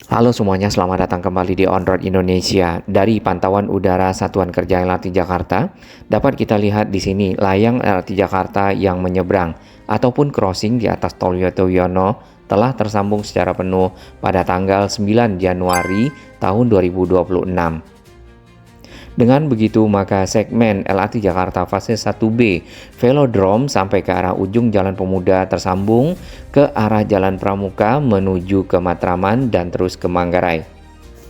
Halo semuanya, selamat datang kembali di On Road Indonesia. Dari pantauan udara Satuan Kerja LRT Jakarta, dapat kita lihat di sini layang LRT Jakarta yang menyeberang ataupun crossing di atas Tol Wiyoto Wiono telah tersambung secara penuh pada tanggal 9 Januari tahun 2026. Dengan begitu, maka segmen LRT Jakarta fase 1B Velodrome sampai ke arah ujung Jalan Pemuda tersambung ke arah Jalan Pramuka menuju ke Matraman dan terus ke Manggarai.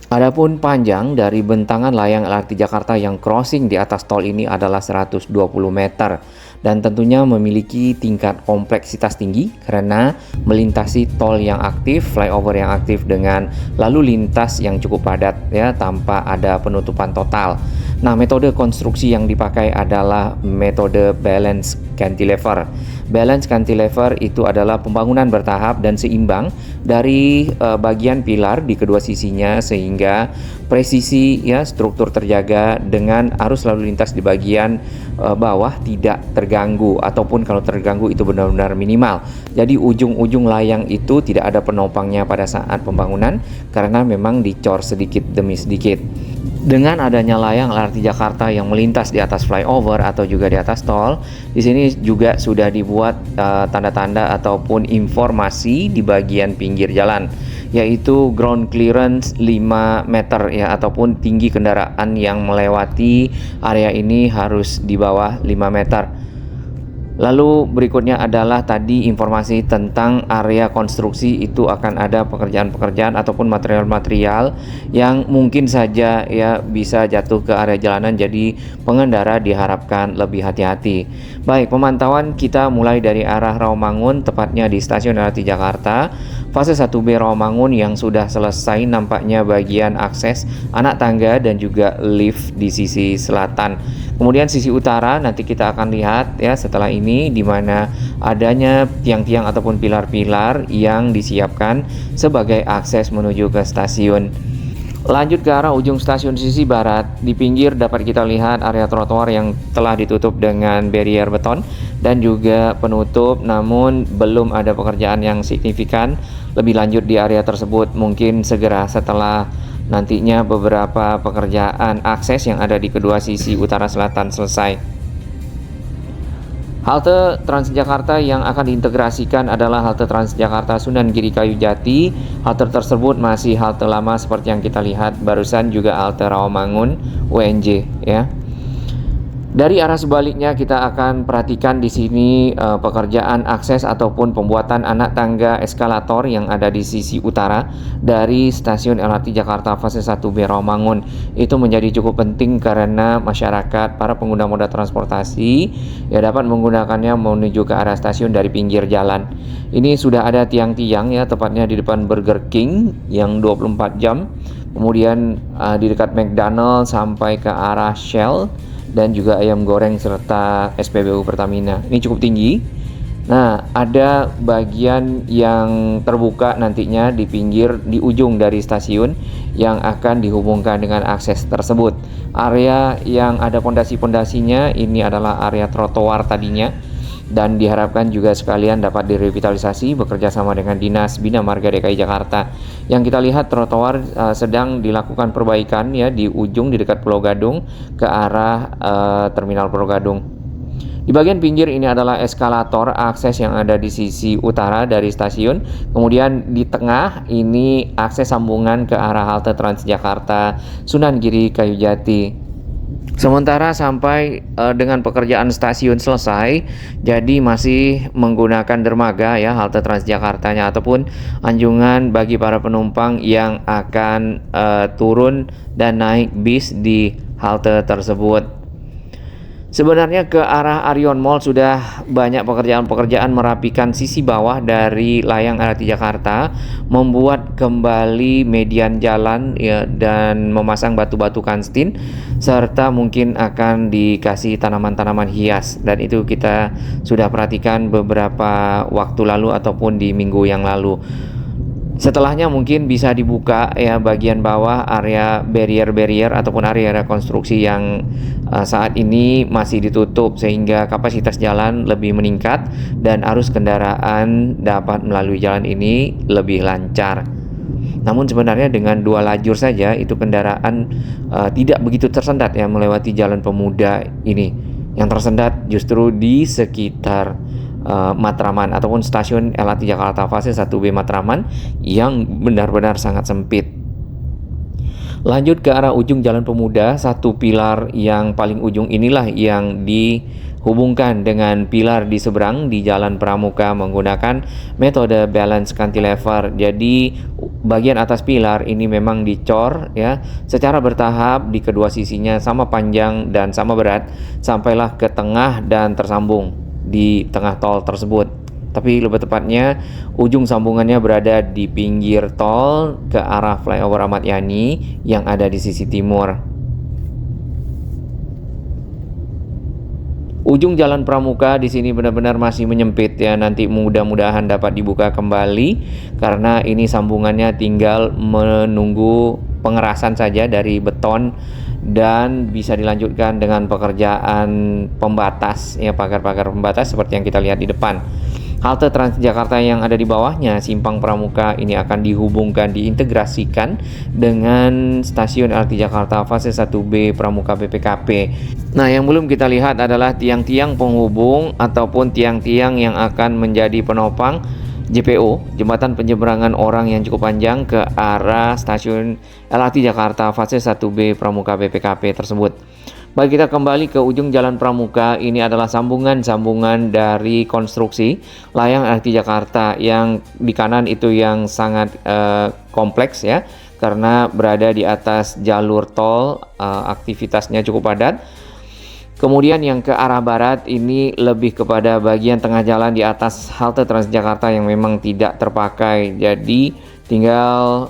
Adapun panjang dari bentangan layang LRT Jakarta yang crossing di atas tol ini adalah 120 meter dan tentunya memiliki tingkat kompleksitas tinggi karena melintasi tol yang aktif, flyover yang aktif dengan lalu lintas yang cukup padat ya tanpa ada penutupan total. Nah, metode konstruksi yang dipakai adalah metode balance cantilever. Balance cantilever itu adalah pembangunan bertahap dan seimbang dari bagian pilar di kedua sisinya sehingga presisi ya struktur terjaga dengan arus lalu lintas di bagian bawah tidak terganggu ataupun kalau terganggu itu benar-benar minimal. Jadi ujung-ujung layang itu tidak ada penopangnya pada saat pembangunan karena memang dicor sedikit demi sedikit. Dengan adanya layang LRT Jakarta yang melintas di atas flyover atau juga di atas tol, di sini juga sudah dibuat tanda-tanda ataupun informasi di bagian pinggir jalan, yaitu ground clearance 5 meter ya ataupun tinggi kendaraan yang melewati area ini harus di bawah 5 meter. Lalu berikutnya adalah tadi informasi tentang area konstruksi itu akan ada pekerjaan-pekerjaan ataupun material-material yang mungkin saja ya bisa jatuh ke area jalanan, jadi pengendara diharapkan lebih hati-hati. Baik, pemantauan kita mulai dari arah Rawamangun tepatnya di stasiun LRT Jakarta. Fase 1B Rawamangun yang sudah selesai nampaknya bagian akses anak tangga dan juga lift di sisi selatan. Kemudian sisi utara nanti kita akan lihat ya setelah ini di mana adanya tiang-tiang ataupun pilar-pilar yang disiapkan sebagai akses menuju ke stasiun. Lanjut ke arah ujung stasiun sisi barat, di pinggir dapat kita lihat area trotoar yang telah ditutup dengan barrier beton dan juga penutup, namun belum ada pekerjaan yang signifikan lebih lanjut di area tersebut, mungkin segera setelah nantinya beberapa pekerjaan akses yang ada di kedua sisi utara selatan selesai. Halte Transjakarta yang akan diintegrasikan adalah halte Transjakarta Sunan Giri Kayujati. Halte tersebut masih halte lama seperti yang kita lihat barusan, juga halte Rawamangun UNJ ya. Dari arah sebaliknya kita akan perhatikan di sini pekerjaan akses ataupun pembuatan anak tangga eskalator yang ada di sisi utara dari stasiun LRT Jakarta fase 1B Rawamangun. Itu menjadi cukup penting karena masyarakat, para pengguna moda transportasi ya dapat menggunakannya menuju ke arah stasiun dari pinggir jalan. Ini sudah ada tiang-tiang ya tepatnya di depan Burger King yang 24 jam. Kemudian di dekat McDonald sampai ke arah Shell dan juga ayam goreng serta SPBU Pertamina. Ini cukup tinggi. Nah, ada bagian yang terbuka nantinya di pinggir, di ujung dari stasiun yang akan dihubungkan dengan akses tersebut. Area yang ada pondasi-pondasinya ini adalah area trotoar tadinya dan diharapkan juga sekalian dapat direvitalisasi bekerja sama dengan Dinas Bina Marga DKI Jakarta. Yang kita lihat trotoar sedang dilakukan perbaikan ya di ujung di dekat Pulau Gadung ke arah Terminal Pulau Gadung. Di bagian pinggir ini adalah eskalator akses yang ada di sisi utara dari stasiun. Kemudian di tengah ini akses sambungan ke arah halte Transjakarta Sunan Giri Kayujati. Sementara sampai dengan pekerjaan stasiun selesai, jadi masih menggunakan dermaga ya halte Transjakartanya ataupun anjungan bagi para penumpang yang akan turun dan naik bis di halte tersebut. Sebenarnya ke arah Arion Mall sudah banyak pekerjaan-pekerjaan merapikan sisi bawah dari layang LRT Jakarta, membuat kembali median jalan ya, dan memasang batu-batu kanstin serta mungkin akan dikasih tanaman-tanaman hias, dan itu kita sudah perhatikan beberapa waktu lalu ataupun di minggu yang lalu. Setelahnya mungkin bisa dibuka ya bagian bawah area barrier ataupun area konstruksi yang saat ini masih ditutup sehingga kapasitas jalan lebih meningkat dan arus kendaraan dapat melalui jalan ini lebih lancar. Namun sebenarnya dengan 2 lajur saja itu kendaraan tidak begitu tersendat ya melewati Jalan Pemuda ini. Yang tersendat justru di sekitar Matraman ataupun stasiun LRT Jakarta fase 1B Matraman yang benar-benar sangat sempit. Lanjut ke arah ujung Jalan Pemuda, satu pilar yang paling ujung inilah yang dihubungkan dengan pilar di seberang di Jalan Pramuka menggunakan metode balance cantilever. Jadi bagian atas pilar ini memang dicor ya secara bertahap di kedua sisinya sama panjang dan sama berat sampailah ke tengah dan tersambung di tengah tol tersebut. Tapi lebih tepatnya ujung sambungannya berada di pinggir tol ke arah flyover Ahmad Yani yang ada di sisi timur. Ujung Jalan Pramuka di sini benar-benar masih menyempit ya, nanti mudah-mudahan dapat dibuka kembali karena ini sambungannya tinggal menunggu pengerasan saja dari beton dan bisa dilanjutkan dengan pekerjaan pembatas ya, pagar-pagar pembatas seperti yang kita lihat di depan. Halte Transjakarta yang ada di bawahnya, Simpang Pramuka, ini akan dihubungkan, diintegrasikan dengan stasiun LRT Jakarta fase 1B Pramuka BPKP. Nah, yang belum kita lihat adalah tiang-tiang penghubung ataupun tiang-tiang yang akan menjadi penopang JPO, Jembatan Penyeberangan Orang yang cukup panjang ke arah stasiun LRT Jakarta fase 1B Pramuka BPKP tersebut. Baik, kita kembali ke ujung Jalan Pramuka. Ini adalah sambungan-sambungan dari konstruksi layang LRT Jakarta yang di kanan itu yang sangat kompleks ya, karena berada di atas jalur tol, aktivitasnya cukup padat. Kemudian yang ke arah barat ini lebih kepada bagian tengah jalan di atas halte Transjakarta yang memang tidak terpakai. Jadi tinggal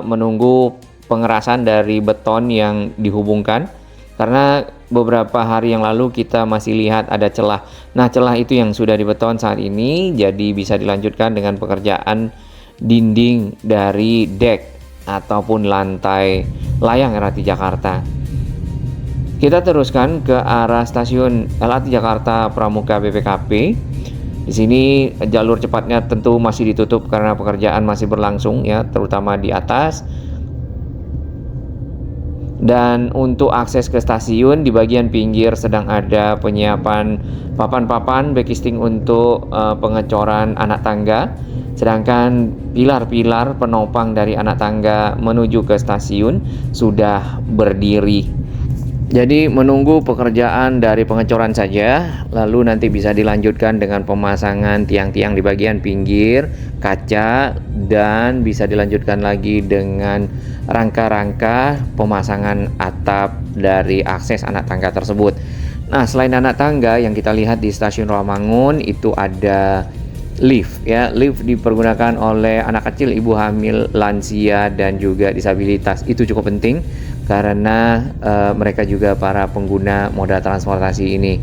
menunggu pengerasan dari beton yang dihubungkan. Karena beberapa hari yang lalu kita masih lihat ada celah. Nah, celah itu yang sudah dibeton saat ini, jadi bisa dilanjutkan dengan pekerjaan dinding dari dek ataupun lantai layang LRT Jakarta. Kita teruskan ke arah stasiun LRT Jakarta Pramuka BPKP. Di sini jalur cepatnya tentu masih ditutup karena pekerjaan masih berlangsung ya, terutama di atas. Dan untuk akses ke stasiun di bagian pinggir sedang ada penyiapan papan-papan backisting untuk pengecoran anak tangga. Sedangkan pilar-pilar penopang dari anak tangga menuju ke stasiun sudah berdiri. Jadi menunggu pekerjaan dari pengecoran saja, lalu nanti bisa dilanjutkan dengan pemasangan tiang-tiang di bagian pinggir, kaca, dan bisa dilanjutkan lagi dengan rangka-rangka pemasangan atap dari akses anak tangga tersebut. Nah, selain anak tangga yang kita lihat di stasiun Rawamangun itu ada lift ya. Lift dipergunakan oleh anak kecil, ibu hamil, lansia, dan juga disabilitas. Itu cukup penting karena mereka juga para pengguna moda transportasi ini.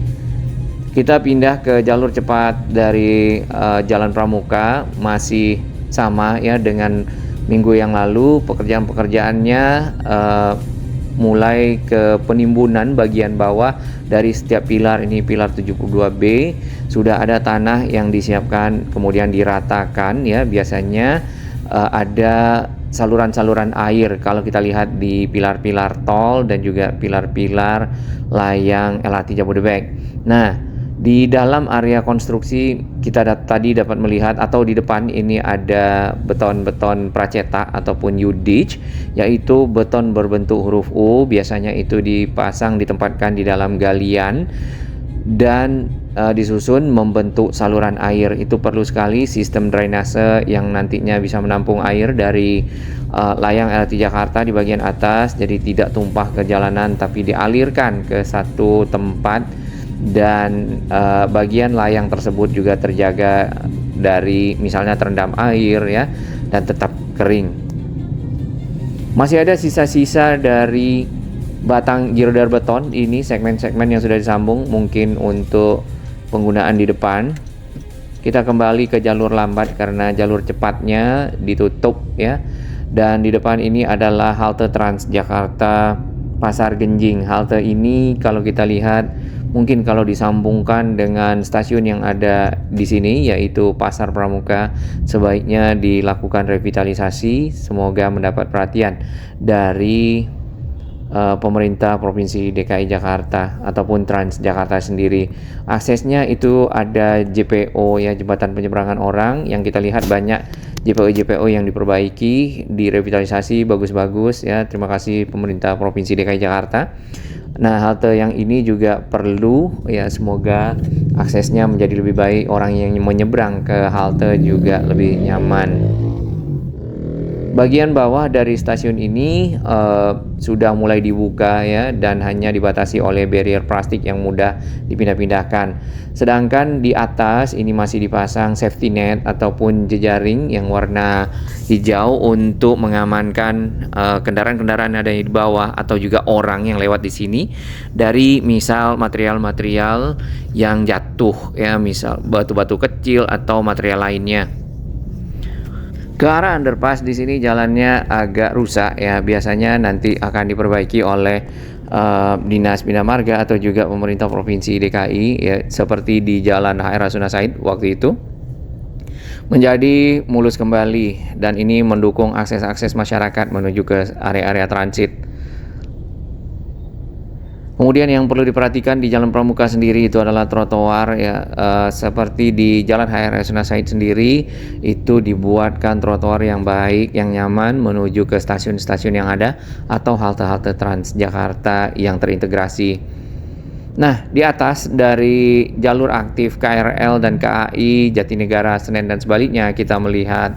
Kita pindah ke jalur cepat dari Jalan Pramuka, masih sama ya dengan minggu yang lalu. Pekerjaan-pekerjaannya mulai ke penimbunan bagian bawah dari setiap pilar. Ini pilar 72B sudah ada tanah yang disiapkan kemudian diratakan ya. Biasanya ada saluran-saluran air kalau kita lihat di pilar-pilar tol dan juga pilar-pilar layang LRT Jabodebek. Nah, di dalam area konstruksi kita tadi dapat melihat atau di depan ini ada beton-beton pracetak ataupun U-ditch, yaitu beton berbentuk huruf U. Biasanya itu dipasang, ditempatkan di dalam galian dan disusun membentuk saluran air. Itu perlu sekali sistem drainase yang nantinya bisa menampung air dari layang LRT Jakarta di bagian atas, jadi tidak tumpah ke jalanan tapi dialirkan ke satu tempat. Dan bagian layang tersebut juga terjaga dari misalnya terendam air ya, dan tetap kering. Masih ada sisa-sisa dari batang girder beton ini, segmen-segmen yang sudah disambung mungkin untuk penggunaan di depan. Kita kembali ke jalur lambat karena jalur cepatnya ditutup ya. Dan di depan ini adalah halte Transjakarta Pasar Genjing. Halte ini kalau kita lihat Mungkin kalau disambungkan dengan stasiun yang ada di sini, yaitu Pasar Pramuka, sebaiknya dilakukan revitalisasi. Semoga mendapat perhatian dari pemerintah Provinsi DKI Jakarta ataupun Transjakarta sendiri. Aksesnya itu ada JPO, ya, jembatan penyeberangan orang, yang kita lihat banyak JPO yang diperbaiki, direvitalisasi bagus-bagus, ya. Terima kasih pemerintah Provinsi DKI Jakarta. Nah, halte yang ini juga perlu, ya, semoga aksesnya menjadi lebih baik, orang yang menyeberang ke halte juga lebih nyaman. Bagian bawah dari stasiun ini sudah mulai dibuka, ya, dan hanya dibatasi oleh barrier plastik yang mudah dipindah-pindahkan. Sedangkan di atas ini masih dipasang safety net ataupun jejaring yang warna hijau untuk mengamankan kendaraan-kendaraan yang ada di bawah atau juga orang yang lewat di sini dari misal material-material yang jatuh, ya, misal batu-batu kecil atau material lainnya. Ke arah underpass di sini jalannya agak rusak, ya, biasanya nanti akan diperbaiki oleh Dinas Bina Marga atau juga pemerintah Provinsi DKI, ya, seperti di Jalan HR Rasuna Said waktu itu, menjadi mulus kembali, dan ini mendukung akses-akses masyarakat menuju ke area-area transit. Kemudian yang perlu diperhatikan di Jalan Pramuka sendiri itu adalah trotoar, ya, seperti di Jalan HR Rasuna Said sendiri itu dibuatkan trotoar yang baik, yang nyaman menuju ke stasiun-stasiun yang ada atau halte-halte Transjakarta yang terintegrasi. Nah, di atas dari jalur aktif KRL dan KAI, Jatinegara, Senen dan sebaliknya, kita melihat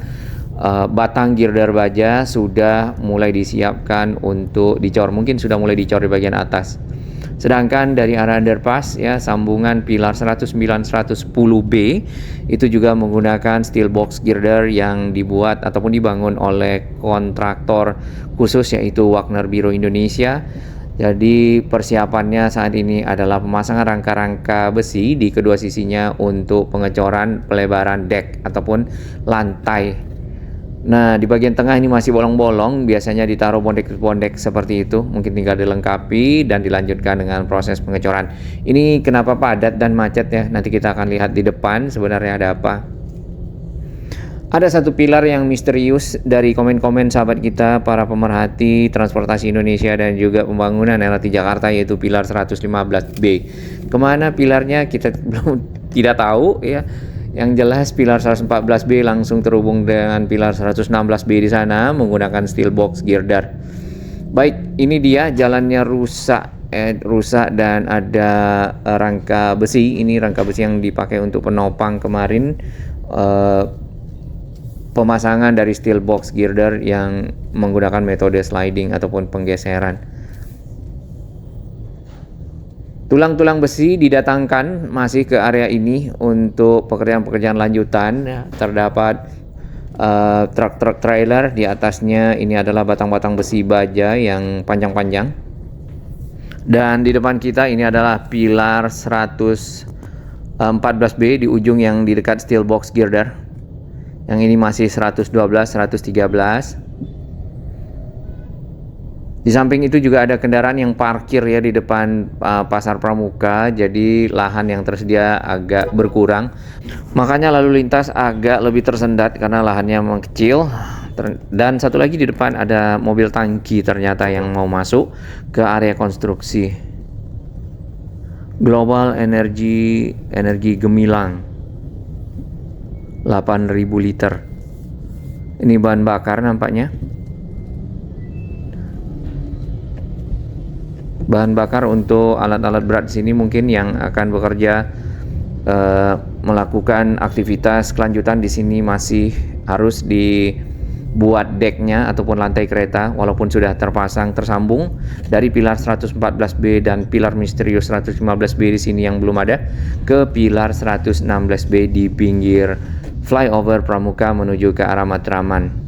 batang girder baja sudah mulai disiapkan untuk dicor. Mungkin sudah mulai dicor di bagian atas. Sedangkan dari arah underpass, ya, sambungan pilar 109-110B itu juga menggunakan steel box girder yang dibuat ataupun dibangun oleh kontraktor khusus, yaitu Wagner Biro Indonesia. Jadi persiapannya saat ini adalah pemasangan rangka-rangka besi di kedua sisinya untuk pengecoran pelebaran dek ataupun lantai. Nah, di bagian tengah ini masih bolong-bolong, biasanya ditaruh bondek-bondek seperti itu, mungkin tinggal dilengkapi dan dilanjutkan dengan proses pengecoran. Ini kenapa padat dan macet, ya? Nanti kita akan lihat di depan sebenarnya ada apa. Ada satu pilar yang misterius dari komen-komen sahabat kita, para pemerhati transportasi Indonesia dan juga pembangunan LRT Jakarta, yaitu pilar 115B. Kemana pilarnya kita belum tidak tahu, ya. Yang jelas pilar 114B langsung terhubung dengan pilar 116B di sana menggunakan steel box girder. Baik, ini dia jalannya rusak dan ada rangka besi. Ini rangka besi yang dipakai untuk penopang kemarin, pemasangan dari steel box girder yang menggunakan metode sliding ataupun penggeseran. Tulang-tulang besi didatangkan masih ke area ini untuk pekerjaan-pekerjaan lanjutan. Terdapat truk-truk trailer di atasnya. Ini adalah batang-batang besi baja yang panjang-panjang. Dan di depan kita ini adalah pilar 114B di ujung yang di dekat steel box girder. Yang ini masih 112, 113. Di samping itu juga ada kendaraan yang parkir, ya, di depan Pasar Pramuka, jadi lahan yang tersedia agak berkurang. Makanya lalu lintas agak lebih tersendat karena lahannya memang kecil. Dan satu lagi di depan ada mobil tangki ternyata yang mau masuk ke area konstruksi. Global Energy Gemilang 8.000 liter. Ini bahan bakar nampaknya. Bahan bakar untuk alat-alat berat di sini mungkin yang akan bekerja melakukan aktivitas kelanjutan di sini masih harus dibuat deknya ataupun lantai kereta, walaupun sudah tersambung dari pilar 114B dan pilar misterius 115B di sini yang belum ada ke pilar 116B di pinggir flyover Pramuka menuju ke arah Matraman.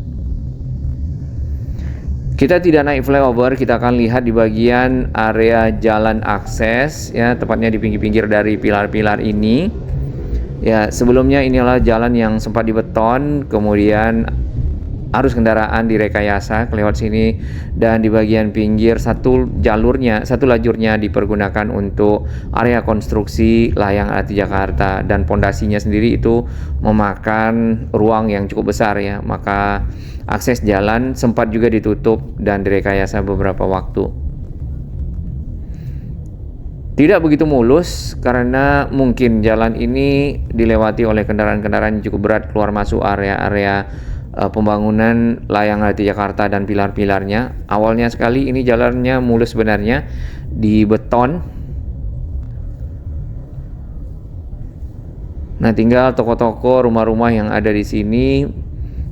Kita tidak naik flyover, kita akan lihat di bagian area jalan akses, ya, tepatnya di pinggir-pinggir dari pilar-pilar ini. Ya, sebelumnya ini adalah jalan yang sempat dibeton, kemudian arus kendaraan direkayasa lewat sini, dan di bagian pinggir satu lajurnya dipergunakan untuk area konstruksi layang LRT Jakarta, dan pondasinya sendiri itu memakan ruang yang cukup besar ya, maka akses jalan sempat juga ditutup dan direkayasa beberapa waktu. Tidak begitu mulus karena mungkin jalan ini dilewati oleh kendaraan-kendaraan yang cukup berat keluar masuk area-area pembangunan layang LRT Jakarta dan pilar-pilarnya. Awalnya sekali ini jalannya mulus sebenarnya, di beton. Nah, tinggal toko-toko, rumah-rumah yang ada di sini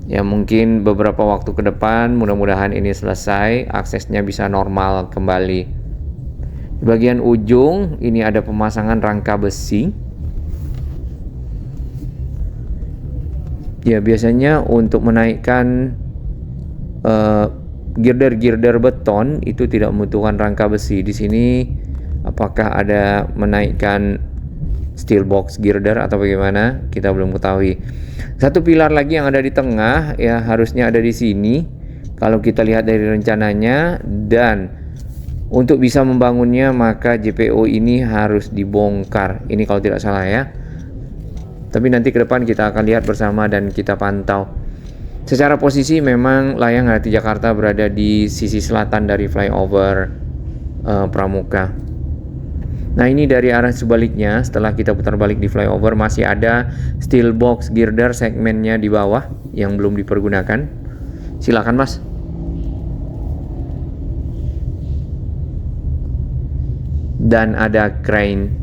ya, mungkin beberapa waktu ke depan mudah-mudahan ini selesai, aksesnya bisa normal kembali. Di bagian ujung ini ada pemasangan rangka besi. Ya, biasanya untuk menaikkan girder-girder beton itu tidak membutuhkan rangka besi. Di sini apakah ada menaikkan steel box girder atau bagaimana, kita belum ketahui. Satu pilar lagi yang ada di tengah ya, harusnya ada di sini kalau kita lihat dari rencananya, dan untuk bisa membangunnya maka JPO ini harus dibongkar. Ini kalau tidak salah ya. Tapi nanti ke depan kita akan lihat bersama dan kita pantau. Secara posisi memang layang LRT Jakarta berada di sisi selatan dari flyover Pramuka. Nah, ini dari arah sebaliknya, setelah kita putar balik di flyover masih ada steel box girder segmennya di bawah yang belum dipergunakan. Silakan Mas. Dan ada crane.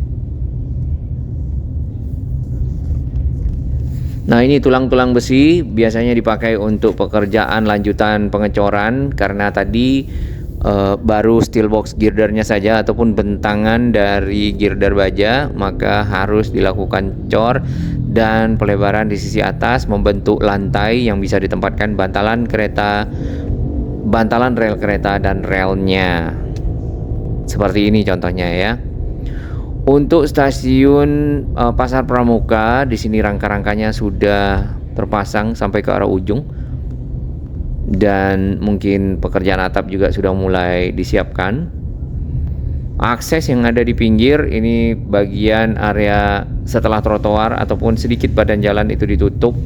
Nah, ini tulang-tulang besi biasanya dipakai untuk pekerjaan lanjutan pengecoran, karena tadi baru steel box girdernya saja ataupun bentangan dari girder baja, maka harus dilakukan cor dan pelebaran di sisi atas membentuk lantai yang bisa ditempatkan bantalan rel kereta dan relnya. Seperti ini contohnya ya. Untuk stasiun Pasar Pramuka, di sini rangka-rangkanya sudah terpasang sampai ke arah ujung, dan mungkin pekerjaan atap juga sudah mulai disiapkan. Akses yang ada di pinggir ini bagian area setelah trotoar ataupun sedikit badan jalan itu ditutup.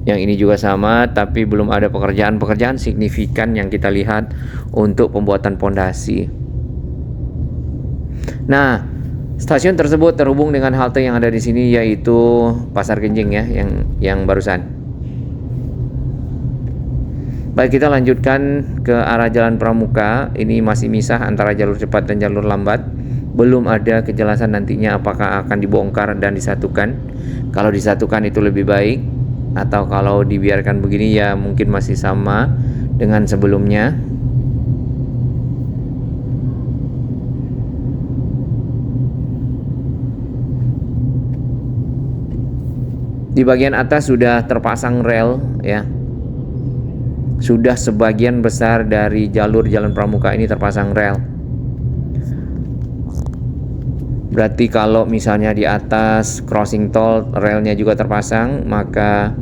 Yang ini juga sama, tapi belum ada pekerjaan signifikan yang kita lihat untuk pembuatan pondasi. Nah, stasiun tersebut terhubung dengan halte yang ada di sini, yaitu Pasar Genjing ya, yang barusan. Baik, kita lanjutkan ke arah Jalan Pramuka. Ini masih misah antara jalur cepat dan jalur lambat. Belum ada kejelasan nantinya apakah akan dibongkar dan disatukan. Kalau disatukan itu lebih baik, atau kalau dibiarkan begini ya mungkin masih sama dengan sebelumnya. Di bagian atas sudah terpasang rel ya. Sudah sebagian besar dari jalur Jalan Pramuka ini terpasang rel. Berarti kalau misalnya di atas crossing tol relnya juga terpasang, maka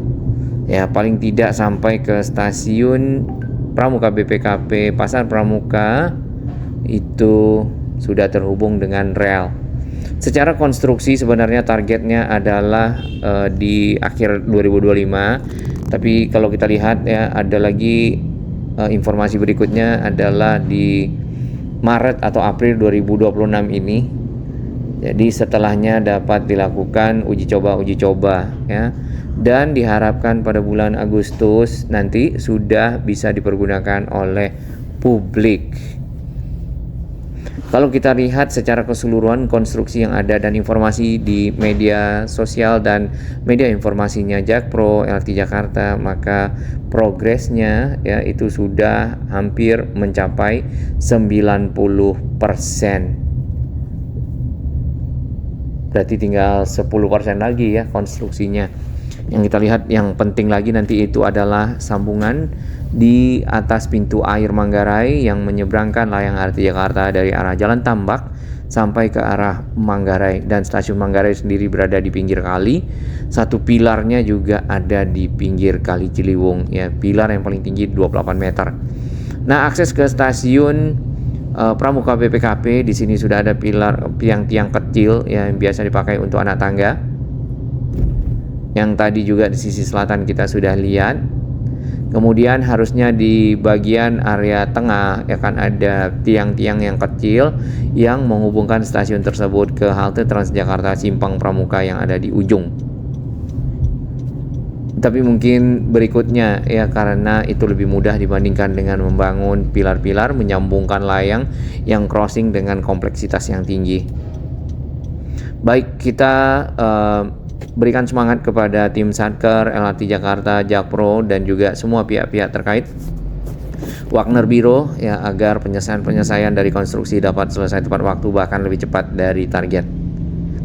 ya paling tidak sampai ke stasiun Pramuka BPKP Pasar Pramuka itu sudah terhubung dengan rel. Secara konstruksi sebenarnya targetnya adalah di akhir 2025, tapi kalau kita lihat ya ada lagi informasi berikutnya adalah di Maret atau April 2026 ini. Jadi setelahnya dapat dilakukan uji coba ya, dan diharapkan pada bulan Agustus nanti sudah bisa dipergunakan oleh publik. Kalau kita lihat secara keseluruhan konstruksi yang ada dan informasi di media sosial dan media informasinya Jakpro LRT Jakarta, maka progresnya ya itu sudah hampir mencapai 90%. Berarti tinggal 10% lagi ya konstruksinya. Yang kita lihat yang penting lagi nanti itu adalah sambungan di atas pintu air Manggarai yang menyeberangkan layang LRT Jakarta dari arah Jalan Tambak sampai ke arah Manggarai, dan stasiun Manggarai sendiri berada di pinggir kali. Satu pilarnya juga ada di pinggir Kali Ciliwung ya, pilar yang paling tinggi 28 meter. Nah, akses ke stasiun Pramuka BPKP di sini sudah ada pilar tiang-tiang kecil yang biasa dipakai untuk anak tangga. Yang tadi juga di sisi selatan kita sudah lihat. Kemudian harusnya di bagian area tengah akan ada tiang-tiang yang kecil yang menghubungkan stasiun tersebut ke halte Transjakarta Simpang Pramuka yang ada di ujung. Tapi mungkin berikutnya ya, karena itu lebih mudah dibandingkan dengan membangun pilar-pilar menyambungkan layang yang crossing dengan kompleksitas yang tinggi. Baik, kita berikan semangat kepada tim Satker, LRT Jakarta, Jakpro, dan juga semua pihak-pihak terkait, Wagner Biro ya, agar penyelesaian dari konstruksi dapat selesai tepat waktu, bahkan lebih cepat dari target.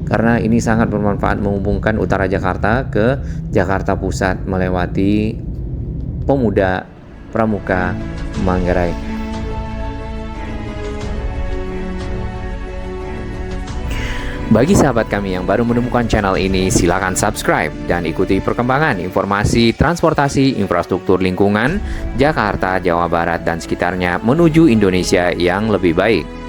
Karena ini sangat bermanfaat menghubungkan utara Jakarta ke Jakarta Pusat melewati Pemuda, Pramuka, Manggarai. Bagi sahabat kami yang baru menemukan channel ini, silakan subscribe dan ikuti perkembangan informasi transportasi infrastruktur lingkungan Jakarta, Jawa Barat, dan sekitarnya menuju Indonesia yang lebih baik.